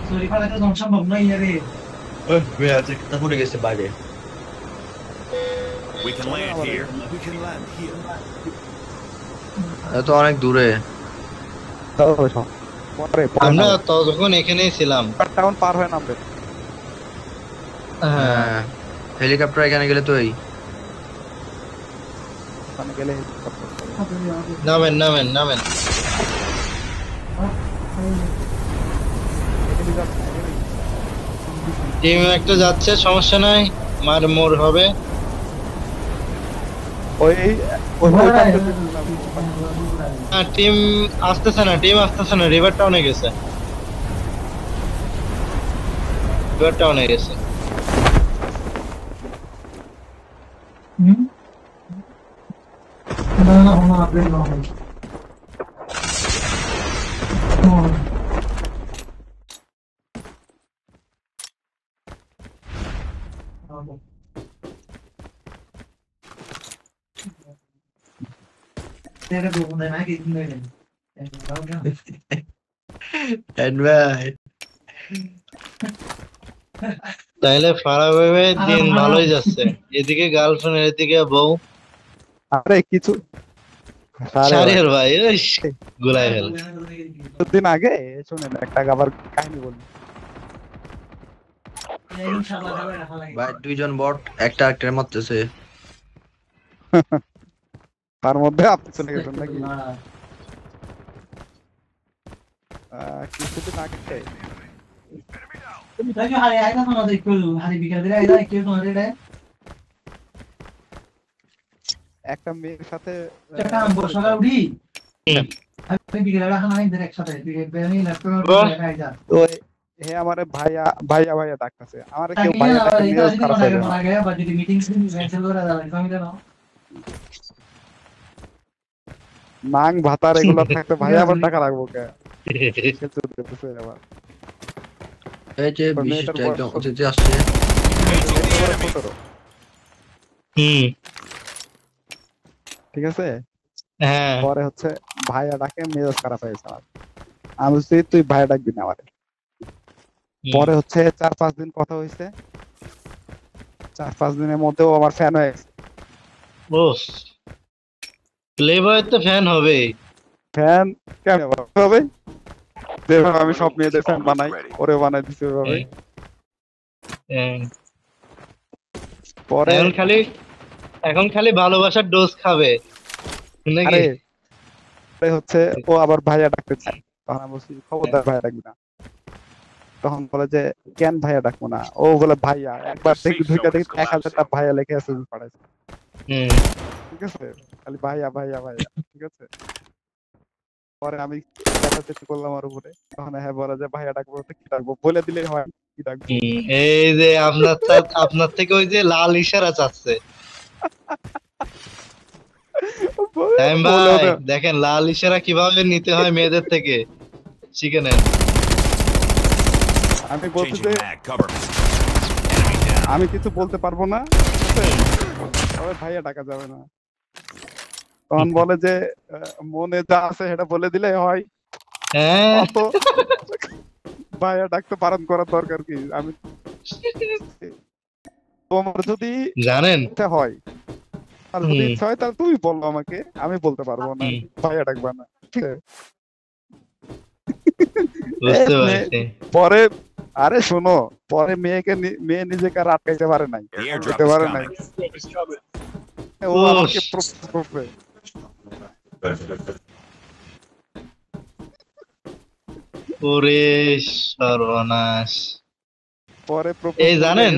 Sorry ফালা তো সম্ভব নয় রে ওই মেয়ে আছে তা পড়ে গেছে বাইরে We can land here. We can land here. তো অনেক দূরে আমরা তখন এখানেই ছিলাম টাউন পার হয়ে নামবে হ্যাঁ হেলিকপ্টার এখানে গেলে তো এই ওখানে গেলে নামেন নামেন নামেন টিম একটা যাচ্ছে সমস্যা নাই মার মোর হবে ওই হ্যাঁ টিম আসতেছে না রিভার টাউনে গেছে না আপডেট না হয় तेरे को बोलना है कि इतने दिन ভাই তাহলে ফারাবে দিন ভালোই যাচ্ছে এদিকে গার্লফ্রেন্ড এদিকে বউ আরে কিছু শারিয়ার ভাই গুলাই ফেল দিন আগে শুনেন একটা আবার কাহিনী বলি ভাই দুইজন বট একটা একটার মধ্যে তার মধ্যে আপনি চলে গেছেন নাকি কিছুদিন আগে তুমি তাই হারে আইনা না দেখো হারে বিকাল দিলে আইনা কি তোমাদের রে একটা মেয়ের সাথে একটা বসা উঠি আমি বিকালে রাখা নাই দের একসাথে বেনি ল্যাপটপ আইজা ওই হে আমারে ভাইয়া ভাইয়া ভাইয়া ডাকতেছে আমারে কেউ ভাইয়া ডাকে নিউজ খারাপ হয়ে গেল আগে বাজে মিটিং ক্যান্সেল করে দাও আমি জানো নাং ভাতার এগুলো থাকতে ভাইয়া আবার টাকা রাখবো কে এই যে বিশটা একদম অতিথি আসছে ঠিক আছে হ্যাঁ পরে হচ্ছে ভাইয়া ডাকে মেজাজ খারাপ হয়ে গেছে আমার আমি বলছি তুই ভাইয়া ডাকবি না আমারে পরে হচ্ছে 4-5 দিন কথা হইছে 4-5 দিনের মধ্যেও আমার ফ্যান হয়ে গেছে ও প্লেবয় তো ফ্যান হবে ফ্যান কেমন হবে যেভাবে আমি সব মেয়েদের ফ্যান বানাই ওরে বানাই দিছি ওইভাবে পরে এখন খালি ভালোবাসার ডোজ খাবে নাকি আরে হচ্ছে ও আবার ভাইয়া ডাকতে চায় তখন আমি বলছি খবরদার ভাইয়া ডাকবি না তখন বলে যে কেন ভাইয়া ডাকবো না ও বলে ভাইয়া একবার দেখি 1000টা ভাইয়া লিখে আছে পাঠাইছে ঠিক আছে খালি ভাইয়া ভাইয়া ভাইয়া ঠিক আছে পরে আমি চেষ্টা করলাম আর উপরে তখন হ্যাঁ বলে যে ভাইয়া ডাকবো কি ডাকবো বলে দিলেই হয় কি ডাকবো এই যে আপনার থেকে ওই যে লাল ইশারা চাচ্ছে দেখেন লাল ইশারা কিভাবে নিতে হয় মেয়েদের থেকে শিখে নেন আমি বলছি যে আমি কিছু বলতে পারবো না তবে ভাইয়া ডাকা যাবে না তখন বলে যে মনে যা আছে সেটা বলে দিলে হয় ভাইয়া ডাকতে বারণ করার দরকার কি আমি তোমার যদি জানেন হয় আর যদি ইচ্ছা হয় তাহলে তুমি বলো আমাকে আমি বলতে পারবো না ভাইয়া ডাকবা না ঠিক আছে পরে আরে শোনো পরে মেয়ে নিজেকে আর আটকাইতে পারে নাই ও আমাকে প্রপোজ করবে ওরে সর্বনাশ পরে এই জানেন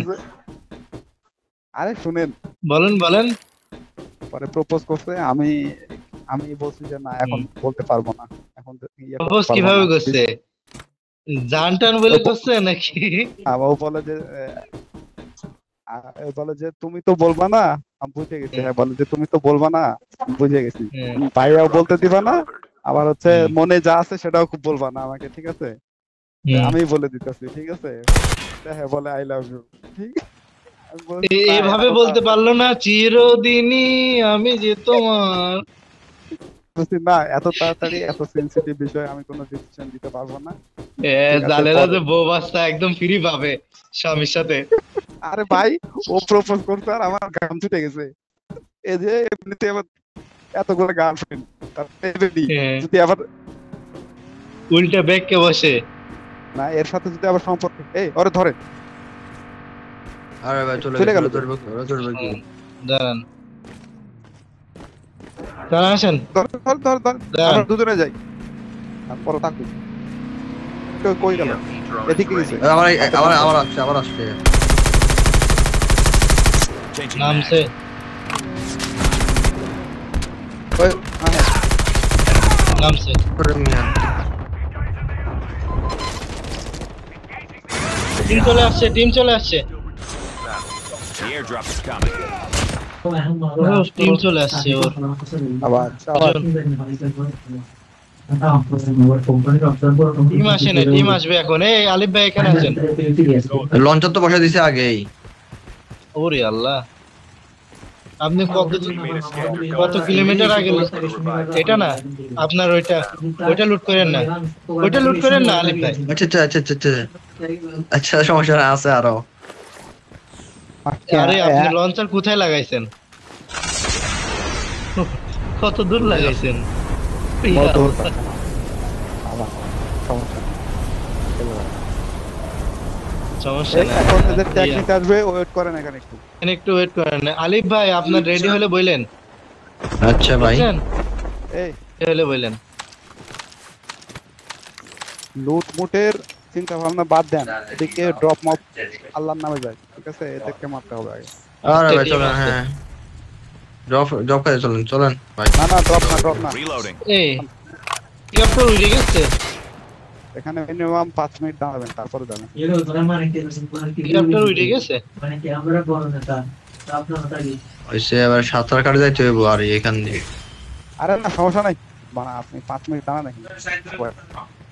আরে শুনেন বলেন পরে প্রপোজ করছে আমি বলছি যে না এখন বলতে পারবো না এখন প্রপোজ কিভাবে করছে জানটান বলে করছে নাকি ও বলে যে তুমি তো বলবা না আমি বুঝে গেছি হ্যাঁ বলে যে তুমি তো বলবা না বুঝে গেছি ভাইয়াও বলতে দিবা না আবার হচ্ছে মনে যা আছে সেটাও খুব বলবা না আমাকে ঠিক আছে আমি বলে দিতেছি ঠিক আছে হ্যাঁ বলে আই লাভ ইউ ঠিক এইভাবে বলতে পারলো না চিরদিনই আমি যে তোমার বলছি না, এত তাড়াতাড়ি এত সেনসিটিভ বিষয় আমি কোনো ডিসিশন দিতে পারবো না। ঠিক আছে, জানেলা যে পরে। বউ বাচ্চা একদম ফ্রি পাবে স্বামীর সাথে। আরে ভাই, ও প্রপোজ করছে আর আমার ঘাম ছুটে গেছে। এই যে এমনিতে আবার এতগুলো গার্লফ্রেন্ড, তারপরে হ্যাঁ। যদি আবার উল্টে বেঁকে বসে। না, এর সাথে যদি আবার সম্পর্ক, এই ওরে ধরে আরে ভাই চলে চলে গেল। চলবে কি দাঁড়ান দাঁড়ান আসেন। ধর ধর ধর ধর, দাঁড়ান। আমরা দুজনে যাই, তারপরে থাকুক। কই গেল? এদিকে গেছে। আবার আসছে Changing নামছে। ওই, হ্যাঁ, নামছে। করে মিয়া টিম চলে আসছে, টিম চলে আসছে। The airdrop is coming. Team চলে আসছে ওর। আবার টিম আসে না, টিম আসবে এখন। এই আলিফ ভাই এখানে আছেন। লঞ্চার তো বসে দিছে আগেই। ওরে আল্লাহ, আপনি কত কিলোমিটার আগে? এটা না আপনার ওইটা লুট করেন না, ওইটা লুট করেন না আলিফ ভাই। আচ্ছা সমস্যা আছে আরো। আরে আপনি লঞ্চার কোথায় লাগাইছেন? কত দূর লাগাইছেন? সমস্যা নেই, এখন এদের টেকনিক আসবে, ওয়েট করেন এখানে একটু। একটু ওয়েট করেন। আলিফ ভাই আপনার রেডি হলে বললেন। আচ্ছা ভাই এই হলে বললেন। লুট মুটের চিন্তা ভাবনা বাদ দেন, এদিকে ড্রপ মপ আল্লাহর নামে যায়, ঠিক আছে? এদেরকে মারতে হবে আগে। আরে ভাই চলেন, হ্যাঁ ড্রপ করে চলেন ভাই। না না, ড্রপ না। Reloading. এই হেলিকপ্টার উড়ে গেছে। এখানে মিনিমাম 5 মিনিট দাঁড়াবেন, তারপরে যাবেন। হেলিকপ্টার উড়ে গেছে। ওইসে আবার সাঁতার কাটে যাইতে হইব আর এখান দিয়ে। আরে না, সমস্যা নাই, মানে আপনি 5 মিনিট দাঁড়ান এখানে।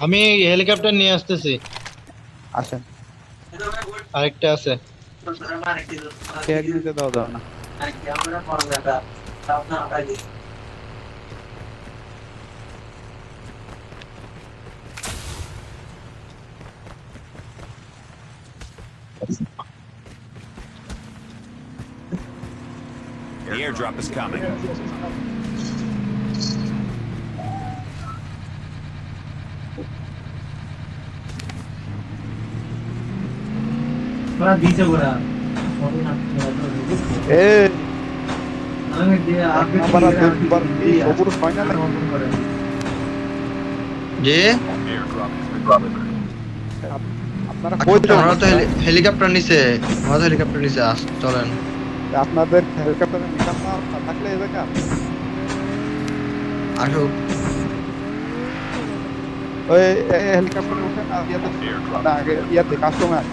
আমি হেলিকপ্টার নিয়ে আসতেছি। আসেন, আরেকটা আছে। ট্যাগ দিতে দাও দাও না। The airdrop is coming. এই আপনারা দুবার এই অপুরুষ হয় না নাকি? যে আপনারা কই আমরা তো হেলিকপ্টার নিচে, চলেন। আপনাদের হেলিকপ্টারে নিলাম না থাকলে এই জায়গা আসো ওই হেলিকপ্টারে উঠেন আর ইয়াতে না, আগে ইয়াতে কাস্টমার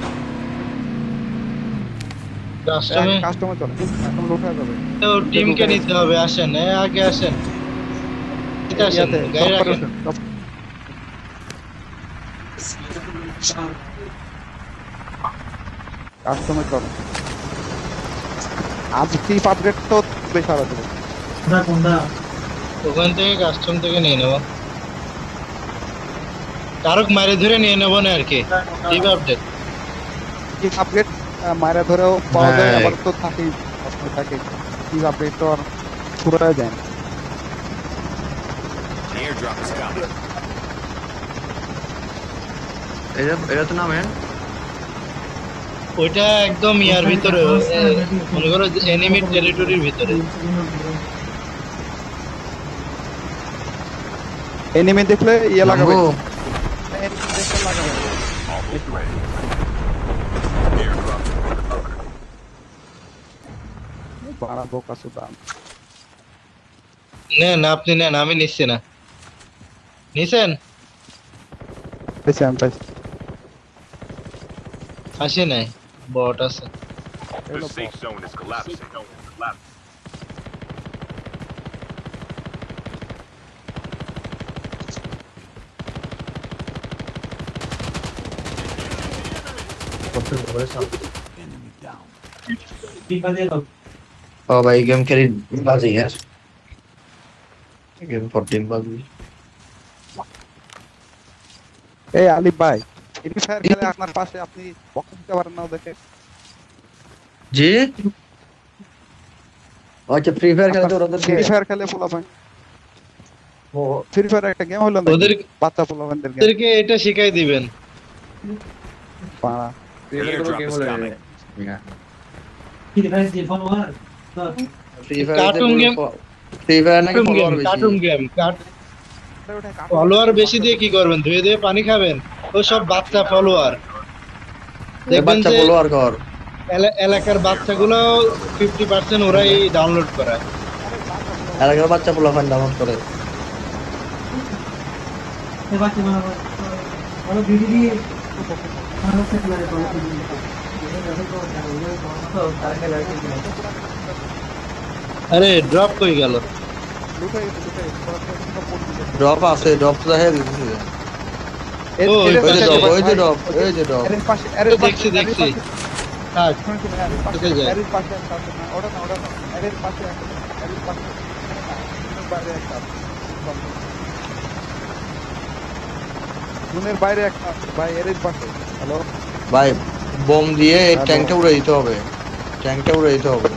কাস্টমার চলে, কাস্টমার উঠে যাবে। তো টিমকে নিতে হবে। আসেন, আগে আসেন। এটা আসেন, ইয়াতে গাড়ি রাখেন। কাস্টমার চলে। আজ চিপ আপডেট তো বেশ আরো দেবে। ওখান থেকে কাস্টম থেকে নিয়ে নেব, কারক মারে ধরে নিয়ে নেবো না আর কি। টিপ আপডেট, চিপ আপডেট মারা ধরেও পাওয়া যায়, হ্যাঁ। আবার তো থাকেই, সবসময় থাকে। চিপ আপডেট তো আর পুরো যায় না। The airdrop is coming. এটা তো নামেন। ওইটা একদম ইয়ার ভিতরে, মনে করো এনিমি টেরিটরির ভিতরে। এনিমি দেখলে ইয়ে লাগাবে, নামবো? এনিমি দেখলে লাগাবে। বাড়া বোকা সুদাম। নেন, আপনি নেন, আমি নিচ্ছি না। নিছেন? পেছি আমি পাইছি। আসি নাই, বট আছে। The safe zone is collapsing. Enemy down. ও ভাই গেম খেলি বাজে यार। গেম 14 পাবি। এই আলিফ ভাই, ফ্রি ফায়ার খেলে আপনার পাশে আপনি বক্স দিতে পারেন না ওদেরকে? জি আচ্ছা ফ্রি ফায়ার খেলতে ওদের ফ্রি ফায়ার খেলে পোলাপান, ফ্রি ফায়ার একটা গেম হলো না ওদের বাচ্চা পোলাপানদের গেম ওদেরকে এটা শিখাই দিবেন। পাড়া। ফ্রি ফায়ার কোনো গেম হলো না কি দেখায় যে ফলোয়ার তো free cartoon game, free fire নাকি ফলোয়ার বেশি কার্টুন গেম, ফলোয়ার বেশি দিয়ে কি করবেন? ধুয়ে ধুয়ে পানি খাবেন? ও সব বাচ্চা ফলোয়ার। দেখবেন বাচ্চা যে ফলোয়ার কর এলাকার বাচ্চাগুলো 50% ওরাই ডাউনলোড করায়। এলাকার বাচ্চা পোলাপান ডাউনলোড করে এই বাচ্চা মানে ভিডিও দিয়ে ভালো সেট করে তো আরে ড্রপ কই গেল? লুকাই লুকাই ড্রপ আছে, ড্রপ তো দেখা দিতেছে। ও, ওই যে ড্রপ, ওই যে ড্রপ, ওই যে ড্রপ। এর পাশে এর দেখছি দেখছি। থাক, পাশে এর পাশে একটা আছে না, ওটা না এর পাশে একটা, এর পাশে বাইরে একটা আছে। জুনের বাইরে একটা আছে, ভাই এর পাশে। হ্যালো ভাই বোম দিয়ে এই ট্যাঙ্কটা উড়ে দিতে হবে, ট্যাঙ্কটা উড়ে দিতে হবে।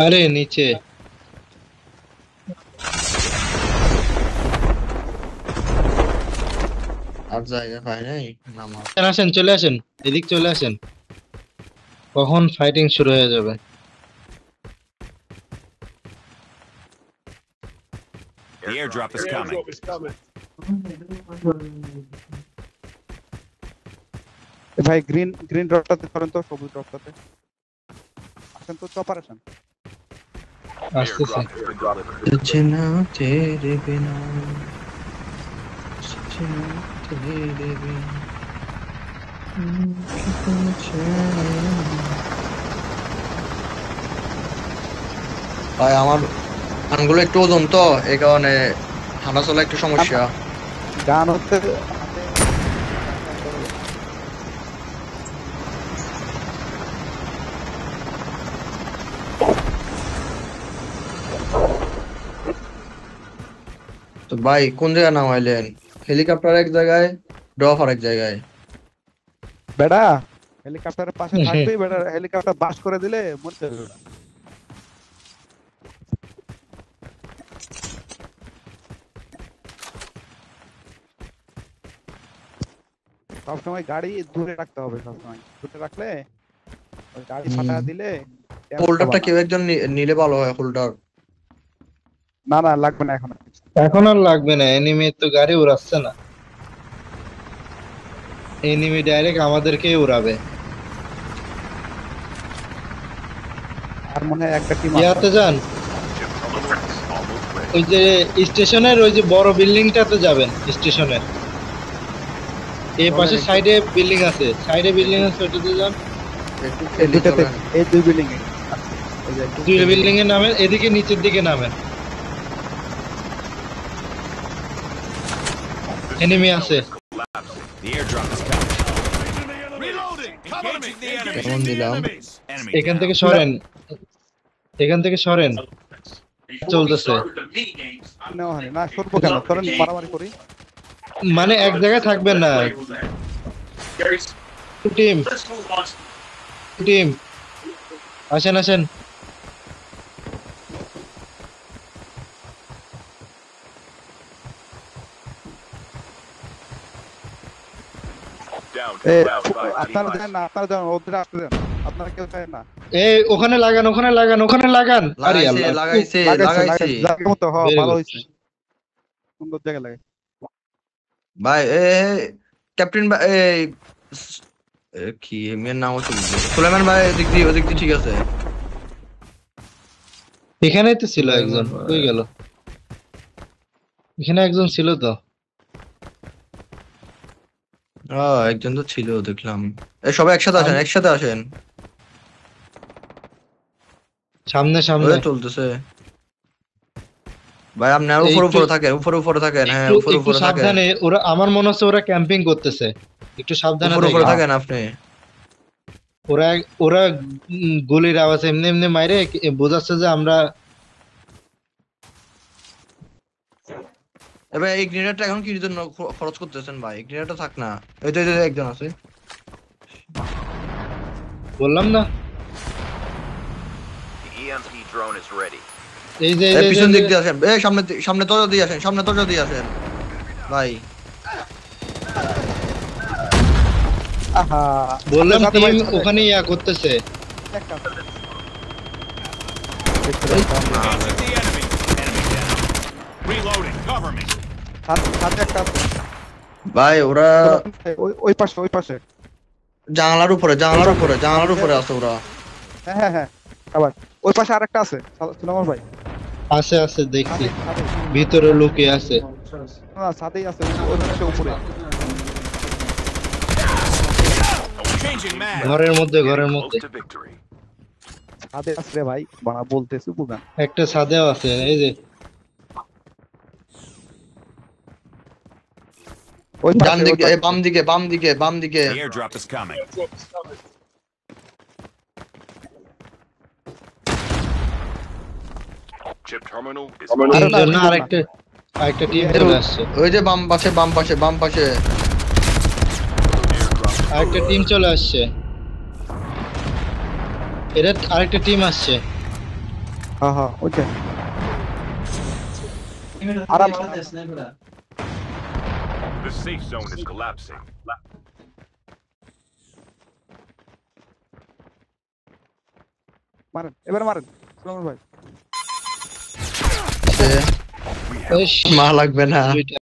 আরে নিচে আর জায়গা পাই নাই নামা। আসেন, আসেন, চলে আসেন, এদিক চলে আসেন। কখন ফাইটিং শুরু হয়ে যাবে? The airdrop is coming. ভাই গ্রিন গ্রিন ডটটাতে করেন তো, সবুজ ডটটাতে আসেন তো, চপার আসেন। আসতেছে। सजना तेरे बिना सजना तेरे बिना ভাই আমার কানগুলো একটু ওজন তো, এই কারণে হাঁটা চলা একটু সমস্যা। গান হচ্ছে তো ভাই কোন জায়গায় নামাইলেন? হেলিকপ্টার এক জায়গায়, ড্রপ আর এক জায়গায়। বেড়া হেলিকপ্টারের পাশে থাকবেই, বেড়া হেলিকপ্টার বাস করে দিলে মরতে যাবে না। সবসময় গাড়ি দূরে রাখতে হবে, সবসময় দূরে রাখলে ওই গাড়ি ফাটা দিলে হোল্ডারটা কেউ একজন নিলে ভালো হয়, হোল্ডার। না না লাগবে না এখন। এখন আর লাগবে না, এনিমি তো গাড়ি উড়াচ্ছে না। এনিমি ডাইরেক্ট আমাদেরকেই উড়াবে। আর মনে হয় একটা টিম ইয়াতে যান, ওই যে স্টেশনের ওই যে বড় বিল্ডিংটাতে যাবেন। স্টেশনের এই পাশে সাইডে বিল্ডিং আছে, সাইডে বিল্ডিং আছে, ওটাতে যান। একটু এই খেলে দুটাতে, চলেন। এই দুই বিল্ডিং এ দুই বিল্ডিং এ নামেন, এদিকে নিচের দিকে নামেন। এনিমি আছে। The airdrop is coming. Reloading. Engaging the enemy. কেমন দিলাম? Enemy এখান down. থেকে সরেন, এখান থেকে সরেন। চলতেছে নেওয়া হয়নি না, সরবো কেন? চলেন মারামারি করি। মানে এক জায়গায় থাকবেন না। টিম টিম আসেন, আসেন। Down A to round 5. আপনারা যান না, আপনারা যান, ওদের আসতে দেন, আপনারা কেউ চায় না। এই ওখানে লাগান, ওখানে লাগান, ওখানে লাগান। আরে লাগাইছে আল্লাহ, লাগাইছে লাগাইছে, লাগাইছে। লাগাইছে, জায়গা মতো, হ্যাঁ Very ভালো good. হয়েছে, সুন্দর জায়গায় লাগে। ভাই ক্যাপ্টেন ভাই কি মেয়ের নাম হচ্ছে সুলাইমান ভাই, ওদিক দিয়ে ঠিক আছে। এখানেই তো ছিল একজন, কই গেল? এখানে একজন ছিল তো। একজন তো ছিল দেখলাম। সবাই একসাথে আসেন, একসাথে আসেন। সামনে সামনে চলতেছে ভাই, আপনি আর উপরে থাকেন, উপরে থাকেন। হ্যাঁ একটু উপরে থাকেন, সাবধানে। ওরা, আমার মনে হচ্ছে ওরা ক্যাম্পিং করতেছে, একটু সাবধানে উপরে থাকেন। থাকেন আপনি। ওরা ওরা গুলির আওয়াজ এমনি এমনি মাইরে বোঝাচ্ছে যে আমরা এবার এই গ্রেনেডটা এখন কি জন্য খরচ করতেছেন ভাই? এই গ্রেনেডটা থাক না। এই তো একজন আছে। বললাম না The EMP drone is ready. এই যে এই পিছন দিক দিয়ে আসেন। এই সামনে দরজা দিয়ে আসেন। সামনে দরজা দিয়ে আসেন ভাই। আহা বললাম সাথে ভাই, টিম সাথে। ওখানে ইয়া করতেছে একটা আছে। Engage with the enemy. Enemy down. Reloading. Cover me. সাথে একটা আছে। ভাই ওরা ওই পাশে জানালার উপরে আছে ওরা। হ্যাঁ আবার ওই পাশে আরেকটা আছে সুনামর ভাই আছে আছে দেখছি ছাদে ভিতরে লুকিয়ে আছে না ছাদেই আছে ওই পাশে উপরে Changing mag. ঘরের মধ্যে Close to victory. ছাদে আছে রে ভাই বানা বলতেছি বুঝান একটা ছাদেও আছে এই যে ওই ডান দিকে বাম দিকে The airdrop is coming. Chip terminal is তিনজন না আরেকটা টিম চলে আসছে ওই যে বাম পাশে আরেকটা টিম চলে আসছে এরা আরেকটা টিম আসছে হ্যাঁ ওইটা আরাম The safe zone is collapsing. এবার মারেন সুনামর ভাই মা লাগবে না দুইটা